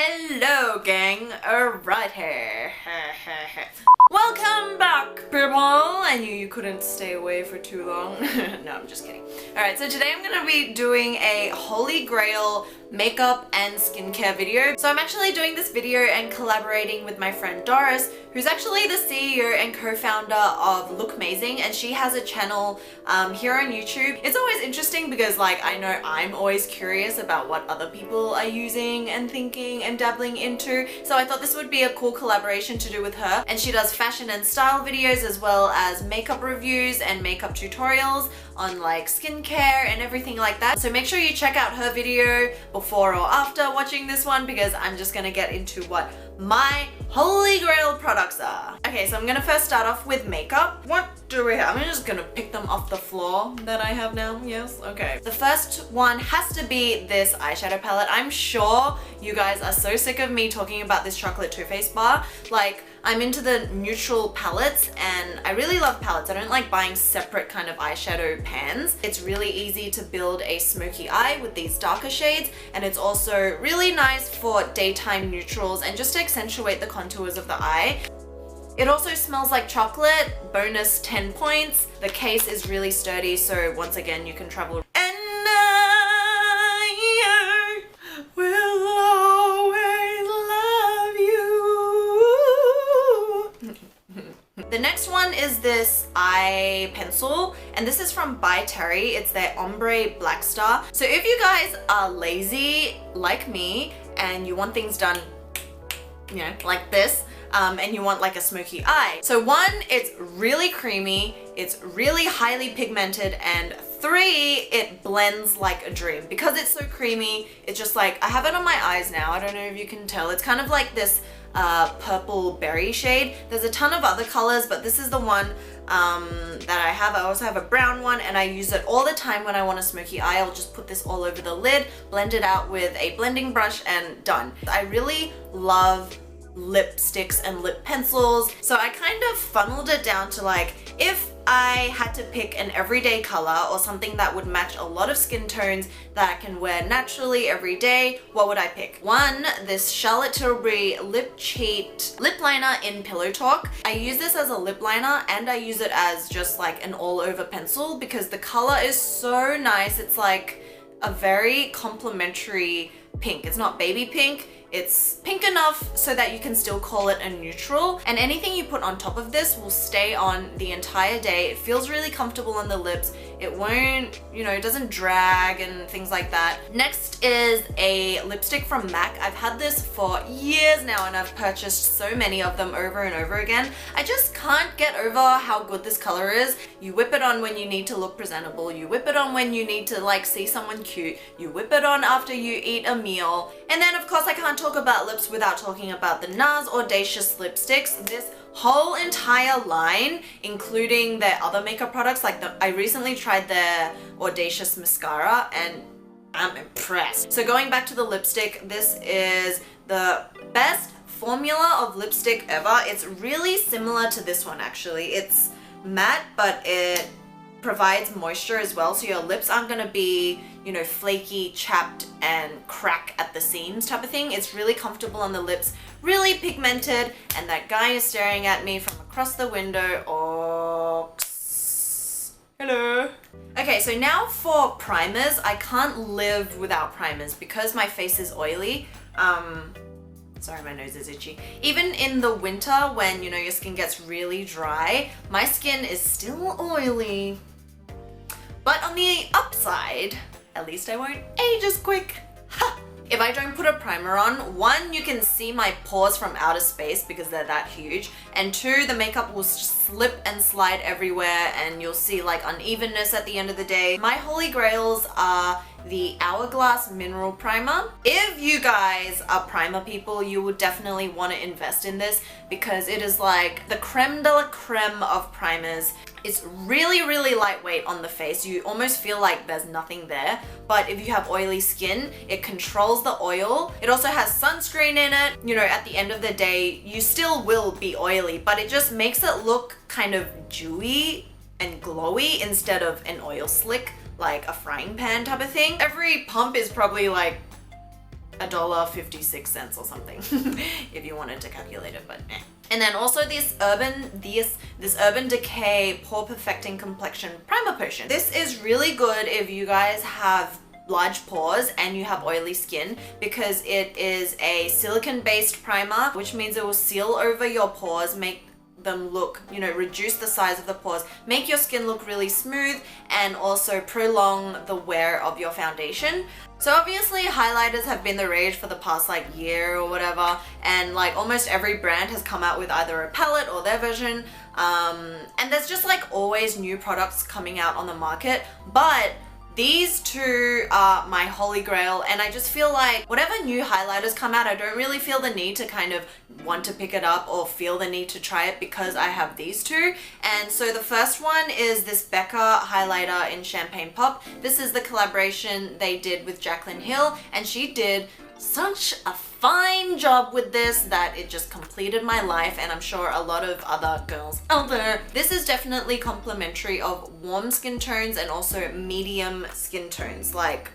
Hello gang, alright here. Welcome back people! I knew you couldn't stay away for too long. No, I'm just kidding. Alright, so today I'm gonna be doing a holy grail makeup and skincare video. So I'm actually doing this video and collaborating with my friend Doris, who's actually the CEO and co-founder of LookMazing, and she has a channel here on YouTube. It's always interesting because like I know I'm always curious about what other people are using and thinking and dabbling into, so I thought this would be a cool collaboration to do with her. And she does fashion and style videos as well as makeup reviews and makeup tutorials on like skincare and everything like that. So make sure you check out her video before or after watching this one, because I'm just gonna get into what my holy grail products are. Okay, so I'm gonna first start off with makeup. What do we have? I'm just gonna pick them off the floor that I have now. Yes, okay. The first one has to be this eyeshadow palette. I'm sure you guys are so sick of me talking about this chocolate Too Faced bar. Like, I'm into the neutral palettes and I really love palettes. I don't like buying separate kind of eyeshadow pans. It's really easy to build a smoky eye with these darker shades, and it's also really nice for daytime neutrals and just to accentuate the contours of the eye. It also smells like chocolate, bonus 10 points. The case is really sturdy, so once again you can travel. And I will always love you. The next one is this eye pencil, and this is from by Terry. It's their Ombre Blackstar. So if you guys are lazy like me and you want things done, you know, like this, and you want like a smoky eye. So one, it's really creamy, it's really highly pigmented, and three, it blends like a dream. Because it's so creamy, it's just like, I have it on my eyes now, I don't know if you can tell. It's kind of like this purple berry shade. There's a ton of other colors, but this is the one that I have. I also have a brown one, and I use it all the time when I want a smoky eye. I'll just put this all over the lid, blend it out with a blending brush, and done. I really love lipsticks and lip pencils, so I kind of funneled it down to like, if I had to pick an everyday color or something that would match a lot of skin tones that I can wear naturally every day, what would I pick? One, this Charlotte Tilbury Lip Cheat Lip Liner in Pillow Talk. I use this as a lip liner and I use it as just like an all over pencil because the color is so nice. It's like a very complimentary pink. It's not baby pink. It's pink enough so that you can still call it a neutral, and anything you put on top of this will stay on the entire day. It feels really comfortable on the lips. It won't, you know, it doesn't drag and things like that. Next is a lipstick from MAC. I've had this for years now and I've purchased so many of them over and over again. I just can't get over how good this color is. You whip it on when you need to look presentable. You whip it on when you need to like see someone cute. You whip it on after you eat a meal. And then of course I can't talk about lips without talking about the Nars Audacious Lipsticks. This whole entire line, including their other makeup products, like I recently tried their Audacious Mascara and I'm impressed. So going back to the lipstick, this is the best formula of lipstick ever. It's really similar to this one actually. It's matte, but it provides moisture as well, so your lips aren't gonna be, you know, flaky, chapped, and crack at the seams type of thing. It's really comfortable on the lips, really pigmented, and that guy is staring at me from across the window. Oh, hello. Okay, so now for primers. I can't live without primers because my face is oily. Sorry, my nose is itchy. Even in the winter when, you know, your skin gets really dry, my skin is still oily. But on the upside, at least I won't age as quick. Ha! If I don't put a primer on, one, you can see my pores from outer space because they're that huge, and two, the makeup will just slip and slide everywhere and you'll see like unevenness at the end of the day. My holy grails are the Hourglass Mineral Primer. If you guys are primer people, you will definitely want to invest in this because it is like the creme de la creme of primers. It's really, really lightweight on the face. You almost feel like there's nothing there. But if you have oily skin, it controls the oil. It also has sunscreen in it. You know, at the end of the day, you still will be oily, but it just makes it look kind of dewy and glowy instead of an oil slick, like a frying pan type of thing. Every pump is probably like $1.56 or something if you wanted to calculate it, but eh. And then also this Urban Decay Pore Perfecting Complexion Primer Potion. This is really good if you guys have large pores and you have oily skin, because it is a silicone based primer, which means it will seal over your pores, make them look, you know, reduce the size of the pores, make your skin look really smooth, and also prolong the wear of your foundation. So obviously highlighters have been the rage for the past like year or whatever, and like almost every brand has come out with either a palette or their version, and there's just like always new products coming out on the market, but these two are my holy grail, and I just feel like whatever new highlighters come out, I don't really feel the need to kind of want to pick it up or feel the need to try it, because I have these two. And so the first one is this Becca highlighter in Champagne Pop. This is the collaboration they did with Jaclyn Hill, and she did such a fine job with this that it just completed my life, and I'm sure a lot of other girls out there. This is definitely complimentary of warm skin tones and also medium skin tones like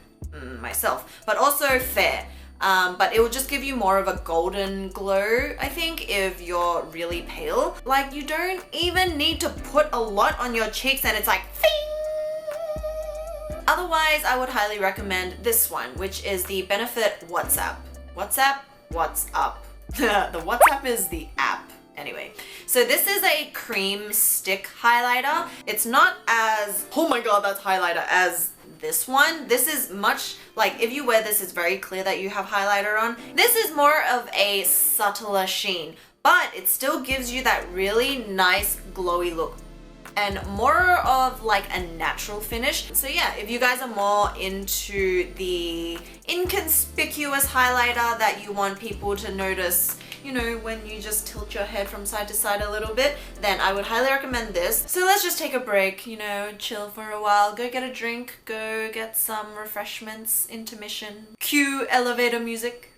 myself, but also fair. But it will just give you more of a golden glow, I think, if you're really pale. Like, you don't even need to put a lot on your cheeks and it's like fing! Otherwise, I would highly recommend this one, which is the Benefit WhatsApp. WhatsApp? What's up? The WhatsApp is the app. Anyway, so this is a cream stick highlighter. It's not as, oh my god, that's highlighter, as this one. This is much, like, if you wear this, it's very clear that you have highlighter on. This is more of a subtler sheen, but it still gives you that really nice glowy look and more of like a natural finish. So yeah, if you guys are more into the inconspicuous highlighter that you want people to notice, you know, when you just tilt your head from side to side a little bit, then I would highly recommend this. So let's just take a break, you know, chill for a while, go get a drink, go get some refreshments, intermission, cue elevator music.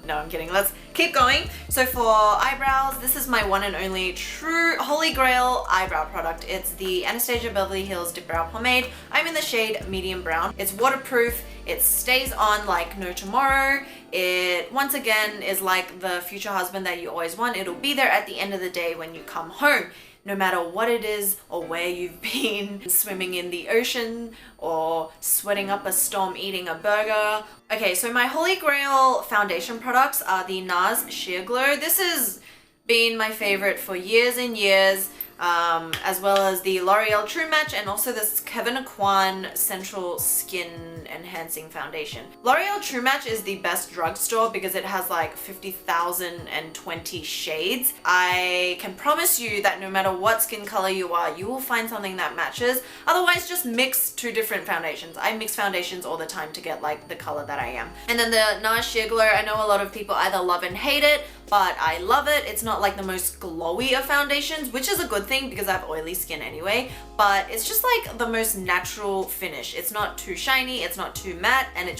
No, I'm kidding. Let's keep going. So for eyebrows, this is my one and only true holy grail eyebrow product. It's the Anastasia Beverly Hills Dipbrow Pomade. I'm in the shade medium brown. It's waterproof. It stays on like no tomorrow. It, once again, is like the future husband that you always want. It'll be there at the end of the day when you come home. No matter what it is or where you've been, swimming in the ocean or sweating up a storm eating a burger. Okay, so my holy grail foundation products are the Nars Sheerglow. This has been my favorite for years and years, as well as the L'Oreal True Match and also this Kevin Aucoin Sensual Skin Enhancing Foundation. L'Oreal True Match is the best drugstore because it has like 50,020 shades. I can promise you that no matter what skin color you are, you will find something that matches. Otherwise, just mix two different foundations. I mix foundations all the time to get like the color that I am. And then the Nars Sheerglow, I know a lot of people either love and hate it, but I love it. It's not like the most glowy of foundations, which is a good thing because I have oily skin anyway, but it's just like the most natural finish. It's not too shiny, it's not too matte, and it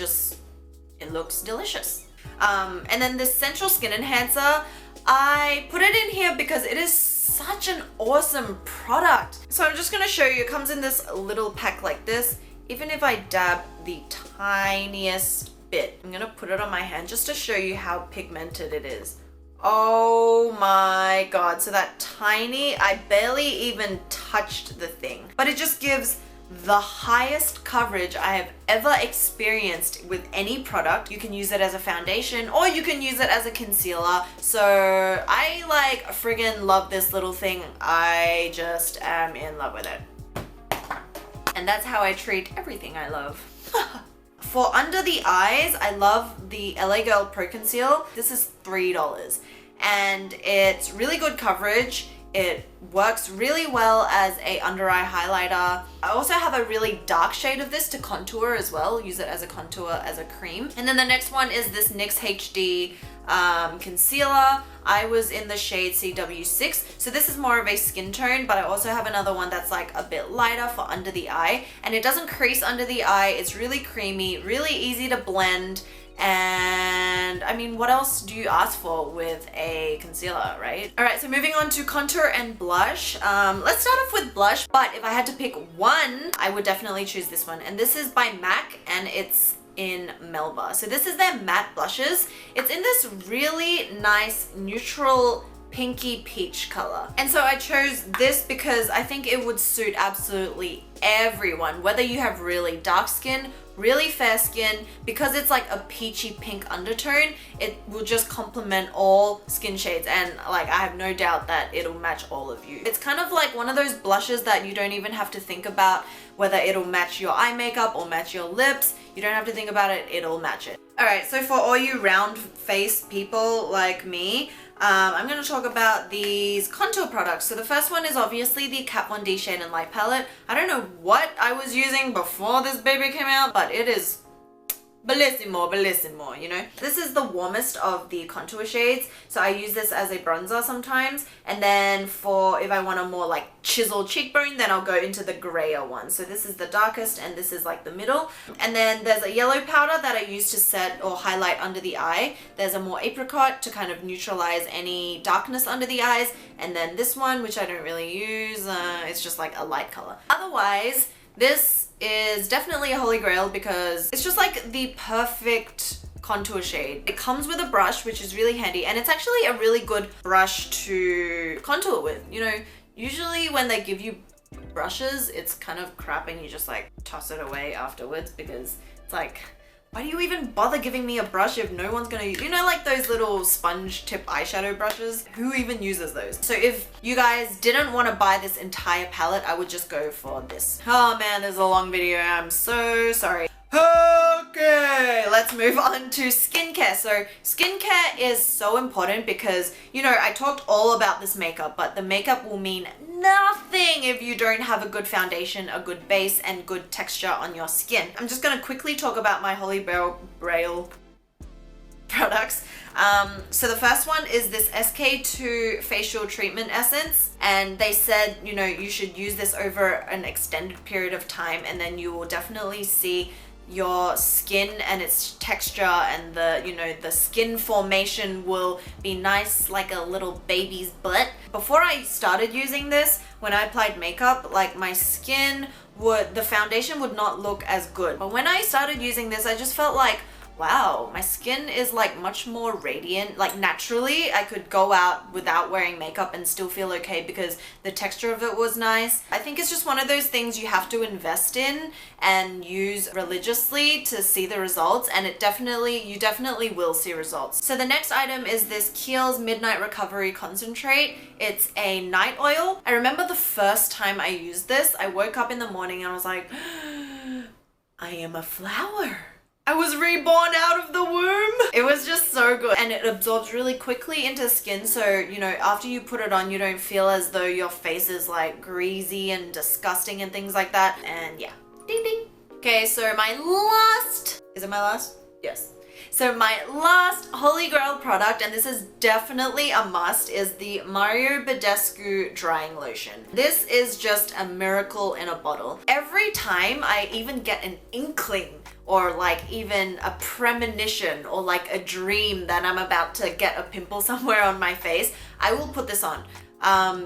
looks delicious. And then this Sensual Skin Enhancer, I put it in here because it is such an awesome product. So I'm just gonna show you, it comes in this little pack like this. Even if I dab the tiniest bit, I'm gonna put it on my hand just to show you how pigmented it is. Oh my god, so that tiny, I barely even touched the thing, but it just gives the highest coverage I have ever experienced with any product. You can use it as a foundation or you can use it as a concealer. So I like friggin' love this little thing. I just am in love with it. And that's how I treat everything I love. For under the eyes, I love the LA Girl Pro Conceal. This is $3 and it's really good coverage. It works really well as a under eye highlighter. I also have a really dark shade of this to contour as well. Use it as a contour, as a cream. And then the next one is this NYX HD concealer. I was in the shade CW6. So this is more of a skin tone, but I also have another one that's like a bit lighter for under the eye. And it doesn't crease under the eye. It's really creamy, really easy to blend. And I mean, what else do you ask for with a concealer, right? All right, so moving on to contour and blush. Let's start off with blush, but if I had to pick one, I would definitely choose this one. And this is by MAC, and it's in Melba. So this is their matte blushes. It's in this really nice neutral pinky peach color. And so I chose this because I think it would suit absolutely everyone, whether you have really dark skin, really fair skin. Because it's like a peachy pink undertone, it will just complement all skin shades, and like I have no doubt that it'll match all of you. It's kind of like one of those blushes that you don't even have to think about whether it'll match your eye makeup or match your lips. You don't have to think about it, it'll match it. Alright, so for all you round face people like me, I'm going to talk about these contour products. So the first one is obviously the Kat Von D Shade and Light Palette. I don't know what I was using before this baby came out, but it is bellissimo, you know? This is the warmest of the contour shades, so I use this as a bronzer sometimes. And then for if I want a more like chiseled cheekbone, then I'll go into the grayer one. So this is the darkest and this is like the middle. And then there's a yellow powder that I use to set or highlight under the eye. There's a more apricot to kind of neutralize any darkness under the eyes. And then this one, which I don't really use, it's just like a light color. Otherwise, this is definitely a holy grail because it's just like the perfect contour shade. It comes with a brush, which is really handy, and it's actually a really good brush to contour with. You know, usually when they give you brushes, it's kind of crap and you just like toss it away afterwards because it's like, why do you even bother giving me a brush if no one's gonna use, you know, like those little sponge tip eyeshadow brushes? Who even uses those? So if you guys didn't want to buy this entire palette, I would just go for this. Oh man, this is a long video. I'm so sorry. Okay, let's move on to skincare. So skincare is so important because, you know, I talked all about this makeup, but the makeup will mean nothing if you don't have a good foundation, a good base, and good texture on your skin. I'm just gonna quickly talk about my Holy Grail products. So the first one is this SK2 facial treatment essence, and they said, you know, you should use this over an extended period of time, and then you will definitely see your skin and its texture and the, you know, the skin formation will be nice like a little baby's butt. Before I started using this, when I applied makeup, like my skin would, the foundation would not look as good. But when I started using this, I just felt like, wow, my skin is like much more radiant. Like naturally, I could go out without wearing makeup and still feel okay because the texture of it was nice. I think it's just one of those things you have to invest in and use religiously to see the results, and you definitely will see results. So the next item is this Kiehl's Midnight Recovery Concentrate. It's a night oil. I remember the first time I used this, I woke up in the morning and I was like, I am a flower. I was reborn out of the womb. It was just so good, and it absorbs really quickly into skin, so you know, after you put it on, you don't feel as though your face is like greasy and disgusting and things like that. And yeah, ding ding. Okay, so my last, is it my last? Yes. So my last holy grail product, and this is definitely a must, is the Mario Badescu drying lotion. This is just a miracle in a bottle. Every time I even get an inkling or like even a premonition or like a dream that I'm about to get a pimple somewhere on my face, I will put this on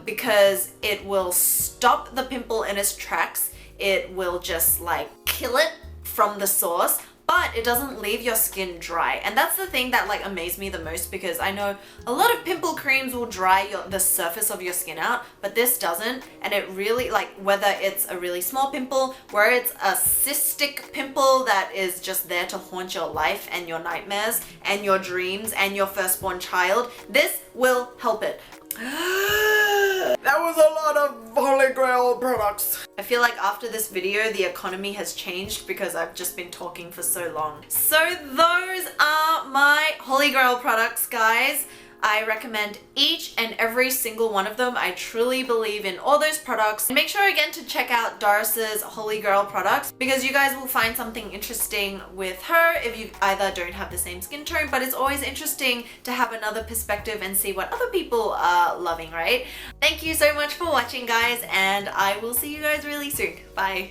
because it will stop the pimple in its tracks. It will just like kill it from the source, but it doesn't leave your skin dry. And that's the thing that like amazed me the most, because I know a lot of pimple creams will dry the surface of your skin out, but this doesn't. And it really, like, whether it's a really small pimple, where it's a cystic pimple that is just there to haunt your life and your nightmares and your dreams and your firstborn child, this will help it. That was a lot of holy grail products. I feel like after this video, the economy has changed because I've just been talking for so long. So those are my holy grail products, guys. I recommend each and every single one of them. I truly believe in all those products. Make sure again to check out Doris's holy grail products, because you guys will find something interesting with her if you either don't have the same skin tone, but it's always interesting to have another perspective and see what other people are loving, right? Thank you so much for watching, guys, and I will see you guys really soon. Bye.